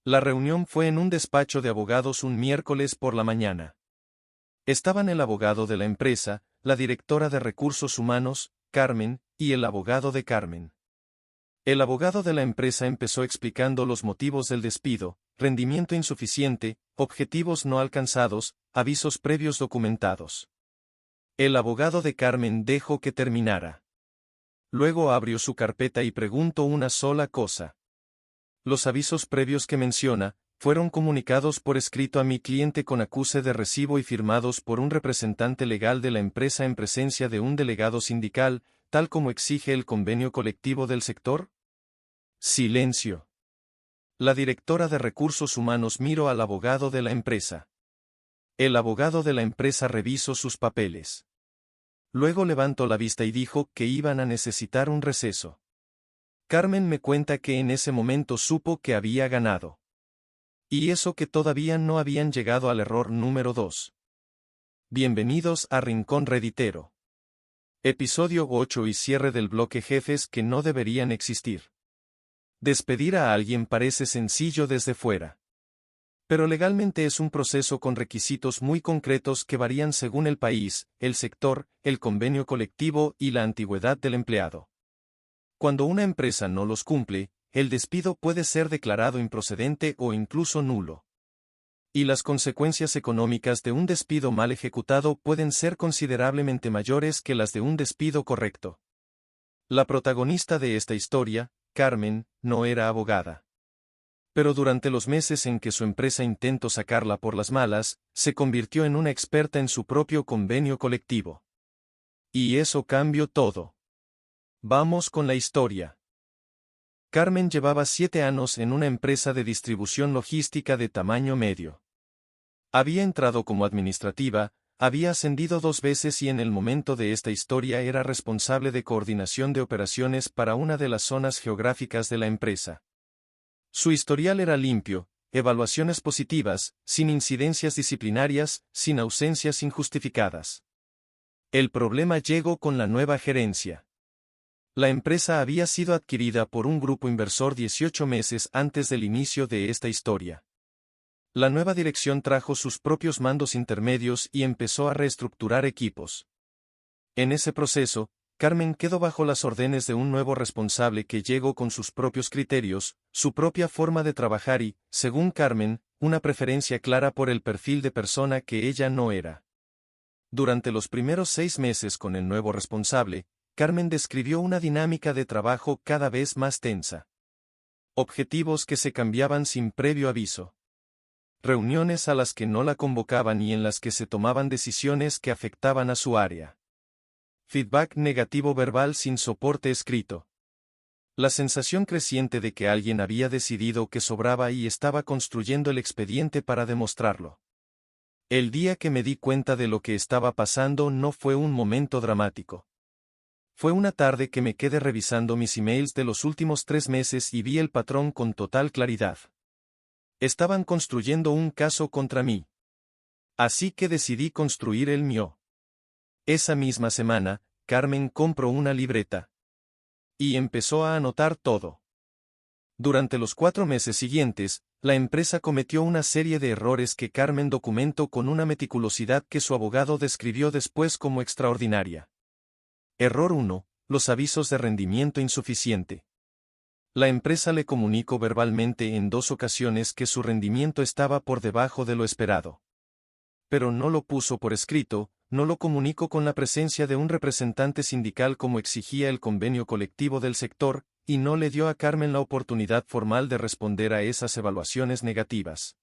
La reunión fue en un despacho de abogados un miércoles por la mañana. Estaban el abogado de la empresa, la directora de recursos humanos, Carmen, y el abogado de Carmen. El abogado de la empresa empezó explicando los motivos del despido: rendimiento insuficiente, objetivos no alcanzados, avisos previos documentados. El abogado de Carmen dejó que terminara. Luego abrió su carpeta y preguntó una sola cosa. Los avisos previos que menciona fueron comunicados por escrito a mi cliente con acuse de recibo y firmados por un representante legal de la empresa en presencia de un delegado sindical, tal como exige el convenio colectivo del sector. Silencio. La directora de recursos humanos miró al abogado de la empresa. El abogado de la empresa revisó sus papeles. Luego levantó la vista y dijo que iban a necesitar un receso. Carmen me cuenta que en ese momento supo que había ganado. Y eso que todavía no habían llegado al error número 2. Bienvenidos a Rincón Reditero. Episodio 8 y cierre del bloque jefes que no deberían existir. Despedir a alguien parece sencillo desde fuera. Pero legalmente es un proceso con requisitos muy concretos que varían según el país, el sector, el convenio colectivo y la antigüedad del empleado. Cuando una empresa no los cumple, el despido puede ser declarado improcedente o incluso nulo. Y las consecuencias económicas de un despido mal ejecutado pueden ser considerablemente mayores que las de un despido correcto. La protagonista de esta historia, Carmen, no era abogada. Pero durante los meses en que su empresa intentó sacarla por las malas, se convirtió en una experta en su propio convenio colectivo. Y eso cambió todo. Vamos con la historia. Carmen llevaba 7 años en una empresa de distribución logística de tamaño medio. Había entrado como administrativa, había ascendido 2 veces y en el momento de esta historia era responsable de coordinación de operaciones para una de las zonas geográficas de la empresa. Su historial era limpio, evaluaciones positivas, sin incidencias disciplinarias, sin ausencias injustificadas. El problema llegó con la nueva gerencia. La empresa había sido adquirida por un grupo inversor 18 meses antes del inicio de esta historia. La nueva dirección trajo sus propios mandos intermedios y empezó a reestructurar equipos. En ese proceso, Carmen quedó bajo las órdenes de un nuevo responsable que llegó con sus propios criterios, su propia forma de trabajar y, según Carmen, una preferencia clara por el perfil de persona que ella no era. Durante los primeros 6 meses con el nuevo responsable, Carmen describió una dinámica de trabajo cada vez más tensa. Objetivos que se cambiaban sin previo aviso. Reuniones a las que no la convocaban y en las que se tomaban decisiones que afectaban a su área. Feedback negativo verbal sin soporte escrito. La sensación creciente de que alguien había decidido que sobraba y estaba construyendo el expediente para demostrarlo. El día que me di cuenta de lo que estaba pasando no fue un momento dramático. Fue una tarde que me quedé revisando mis emails de los últimos 3 meses y vi el patrón con total claridad. Estaban construyendo un caso contra mí. Así que decidí construir el mío. Esa misma semana, Carmen compró una libreta. Y empezó a anotar todo. Durante los 4 meses siguientes, la empresa cometió una serie de errores que Carmen documentó con una meticulosidad que su abogado describió después como extraordinaria. Error 1. Los avisos de rendimiento insuficiente. La empresa le comunicó verbalmente en 2 ocasiones que su rendimiento estaba por debajo de lo esperado. Pero no lo puso por escrito, no lo comunicó con la presencia de un representante sindical como exigía el convenio colectivo del sector, y no le dio a Carmen la oportunidad formal de responder a esas evaluaciones negativas.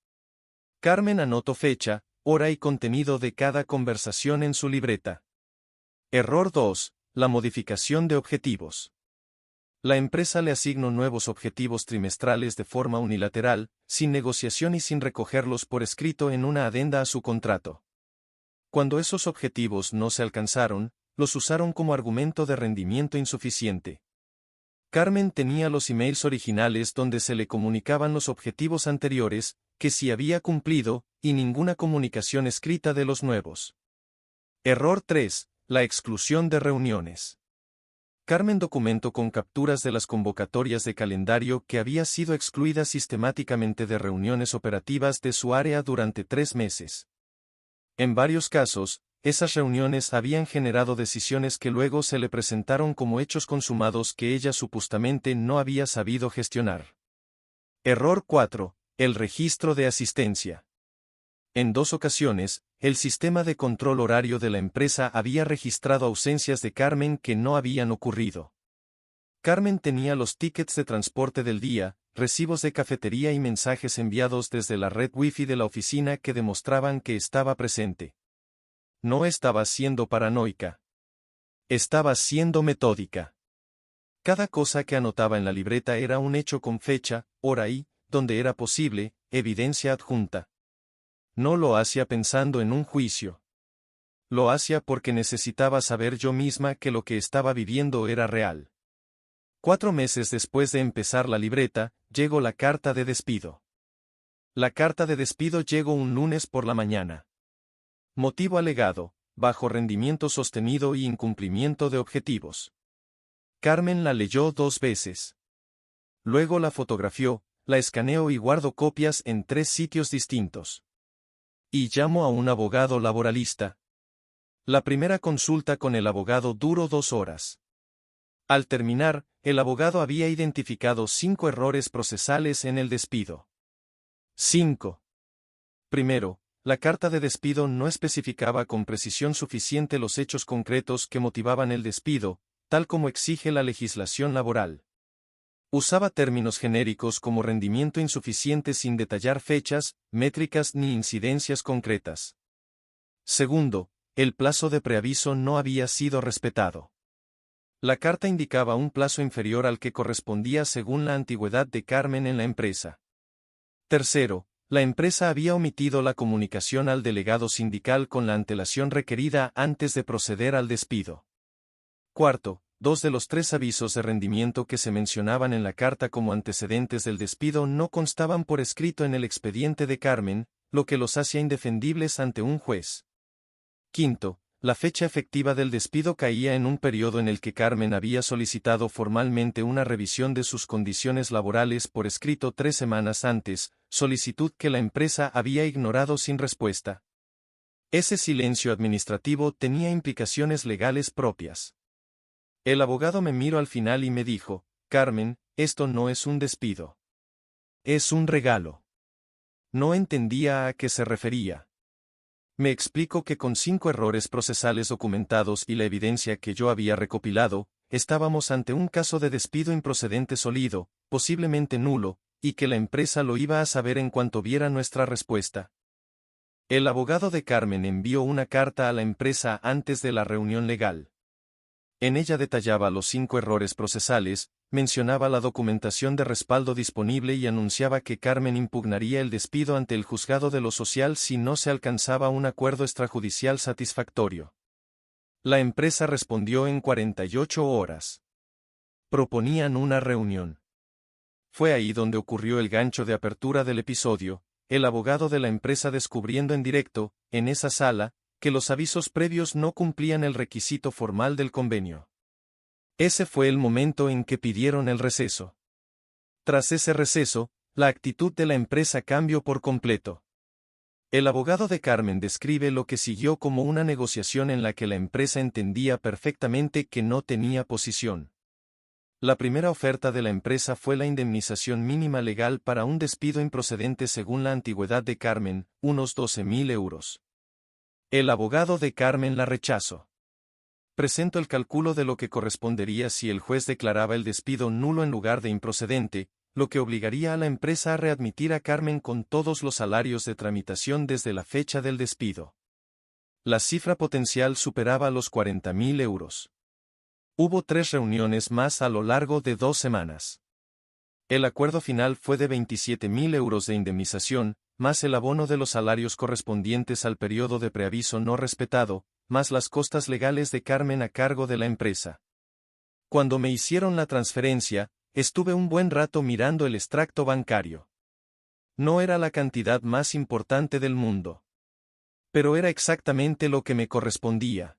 Carmen anotó fecha, hora y contenido de cada conversación en su libreta. Error 2. La modificación de objetivos. La empresa le asignó nuevos objetivos trimestrales de forma unilateral, sin negociación y sin recogerlos por escrito en una adenda a su contrato. Cuando esos objetivos no se alcanzaron, los usaron como argumento de rendimiento insuficiente. Carmen tenía los emails originales donde se le comunicaban los objetivos anteriores, que sí había cumplido, y ninguna comunicación escrita de los nuevos. Error 3. La exclusión de reuniones. Carmen documentó con capturas de las convocatorias de calendario que había sido excluida sistemáticamente de reuniones operativas de su área durante 3 meses. En varios casos, esas reuniones habían generado decisiones que luego se le presentaron como hechos consumados que ella supuestamente no había sabido gestionar. Error 4. El registro de asistencia. En 2 ocasiones, el sistema de control horario de la empresa había registrado ausencias de Carmen que no habían ocurrido. Carmen tenía los tickets de transporte del día, recibos de cafetería y mensajes enviados desde la red Wi-Fi de la oficina que demostraban que estaba presente. No estaba siendo paranoica. Estaba siendo metódica. Cada cosa que anotaba en la libreta era un hecho con fecha, hora y, donde era posible, evidencia adjunta. No lo hacía pensando en un juicio. Lo hacía porque necesitaba saber yo misma que lo que estaba viviendo era real. 4 meses después de empezar la libreta, llegó la carta de despido. La carta de despido llegó un lunes por la mañana. Motivo alegado: bajo rendimiento sostenido y incumplimiento de objetivos. Carmen la leyó 2 veces. Luego la fotografió, la escaneó y guardó copias en 3 sitios distintos. Y llamó a un abogado laboralista. La primera consulta con el abogado duró 2 horas. Al terminar, el abogado había identificado 5 errores procesales en el despido. 5. Primero, la carta de despido no especificaba con precisión suficiente los hechos concretos que motivaban el despido, tal como exige la legislación laboral. Usaba términos genéricos como rendimiento insuficiente sin detallar fechas, métricas ni incidencias concretas. Segundo, el plazo de preaviso no había sido respetado. La carta indicaba un plazo inferior al que correspondía según la antigüedad de Carmen en la empresa. Tercero, la empresa había omitido la comunicación al delegado sindical con la antelación requerida antes de proceder al despido. Cuarto, 2 de los 3 avisos de rendimiento que se mencionaban en la carta como antecedentes del despido no constaban por escrito en el expediente de Carmen, lo que los hacía indefendibles ante un juez. Quinto, la fecha efectiva del despido caía en un periodo en el que Carmen había solicitado formalmente una revisión de sus condiciones laborales por escrito 3 semanas antes, solicitud que la empresa había ignorado sin respuesta. Ese silencio administrativo tenía implicaciones legales propias. El abogado me miró al final y me dijo: Carmen, esto no es un despido. Es un regalo. No entendía a qué se refería. Me explicó que con 5 errores procesales documentados y la evidencia que yo había recopilado, estábamos ante un caso de despido improcedente sólido, posiblemente nulo, y que la empresa lo iba a saber en cuanto viera nuestra respuesta. El abogado de Carmen envió una carta a la empresa antes de la reunión legal. En ella detallaba los 5 errores procesales, mencionaba la documentación de respaldo disponible y anunciaba que Carmen impugnaría el despido ante el juzgado de lo social si no se alcanzaba un acuerdo extrajudicial satisfactorio. La empresa respondió en 48 horas. Proponían una reunión. Fue ahí donde ocurrió el gancho de apertura del episodio, el abogado de la empresa descubriendo en directo, en esa sala, que los avisos previos no cumplían el requisito formal del convenio. Ese fue el momento en que pidieron el receso. Tras ese receso, la actitud de la empresa cambió por completo. El abogado de Carmen describe lo que siguió como una negociación en la que la empresa entendía perfectamente que no tenía posición. La primera oferta de la empresa fue la indemnización mínima legal para un despido improcedente según la antigüedad de Carmen, unos 12.000 euros. El abogado de Carmen la rechazó. Presentó el cálculo de lo que correspondería si el juez declaraba el despido nulo en lugar de improcedente, lo que obligaría a la empresa a readmitir a Carmen con todos los salarios de tramitación desde la fecha del despido. La cifra potencial superaba los 40.000 euros. Hubo 3 reuniones más a lo largo de 2 semanas. El acuerdo final fue de 27.000 euros de indemnización, más el abono de los salarios correspondientes al periodo de preaviso no respetado, más las costas legales de Carmen a cargo de la empresa. Cuando me hicieron la transferencia, estuve un buen rato mirando el extracto bancario. No era la cantidad más importante del mundo. Pero era exactamente lo que me correspondía.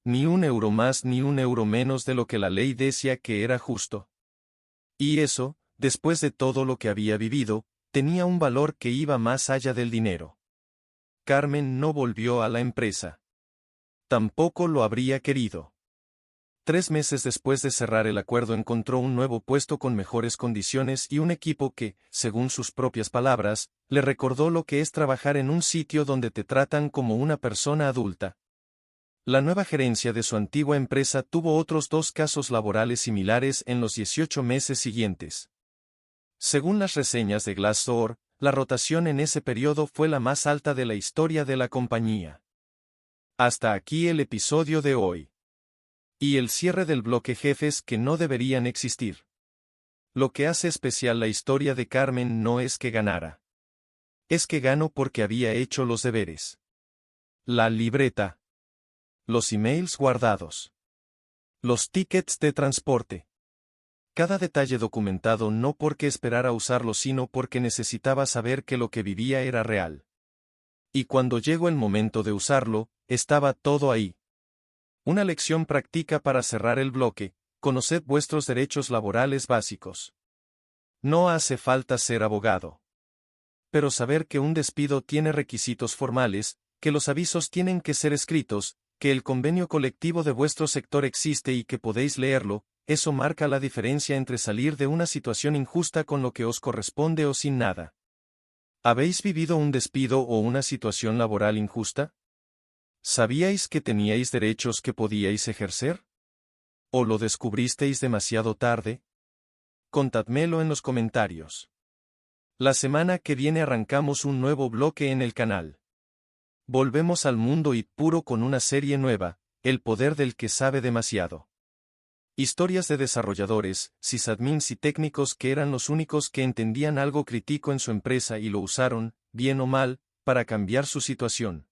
Ni un euro más ni un euro menos de lo que la ley decía que era justo. Y eso, después de todo lo que había vivido, tenía un valor que iba más allá del dinero. Carmen no volvió a la empresa. Tampoco lo habría querido. 3 meses después de cerrar el acuerdo encontró un nuevo puesto con mejores condiciones y un equipo que, según sus propias palabras, le recordó lo que es trabajar en un sitio donde te tratan como una persona adulta. La nueva gerencia de su antigua empresa tuvo otros 2 casos laborales similares en los 18 meses siguientes. Según las reseñas de Glassdoor, la rotación en ese periodo fue la más alta de la historia de la compañía. Hasta aquí el episodio de hoy. Y el cierre del bloque jefes que no deberían existir. Lo que hace especial la historia de Carmen no es que ganara. Es que ganó porque había hecho los deberes. La libreta. Los emails guardados. Los tickets de transporte. Cada detalle documentado no porque esperara usarlo sino porque necesitaba saber que lo que vivía era real. Y cuando llegó el momento de usarlo, estaba todo ahí. Una lección práctica para cerrar el bloque: conoced vuestros derechos laborales básicos. No hace falta ser abogado. Pero saber que un despido tiene requisitos formales, que los avisos tienen que ser escritos, que el convenio colectivo de vuestro sector existe y que podéis leerlo, eso marca la diferencia entre salir de una situación injusta con lo que os corresponde o sin nada. ¿Habéis vivido un despido o una situación laboral injusta? ¿Sabíais que teníais derechos que podíais ejercer? ¿O lo descubristeis demasiado tarde? Contádmelo en los comentarios. La semana que viene arrancamos un nuevo bloque en el canal. Volvemos al mundo IT puro con una serie nueva, El poder del que sabe demasiado. Historias de desarrolladores, sysadmins y técnicos que eran los únicos que entendían algo crítico en su empresa y lo usaron, bien o mal, para cambiar su situación.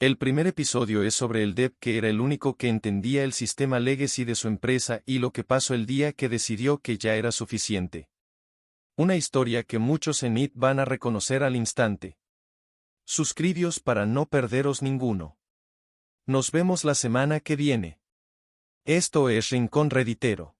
El primer episodio es sobre el dev que era el único que entendía el sistema legacy de su empresa y lo que pasó el día que decidió que ya era suficiente. Una historia que muchos en IT van a reconocer al instante. Suscribíos para no perderos ninguno. Nos vemos la semana que viene. Esto es Rincón Redditero.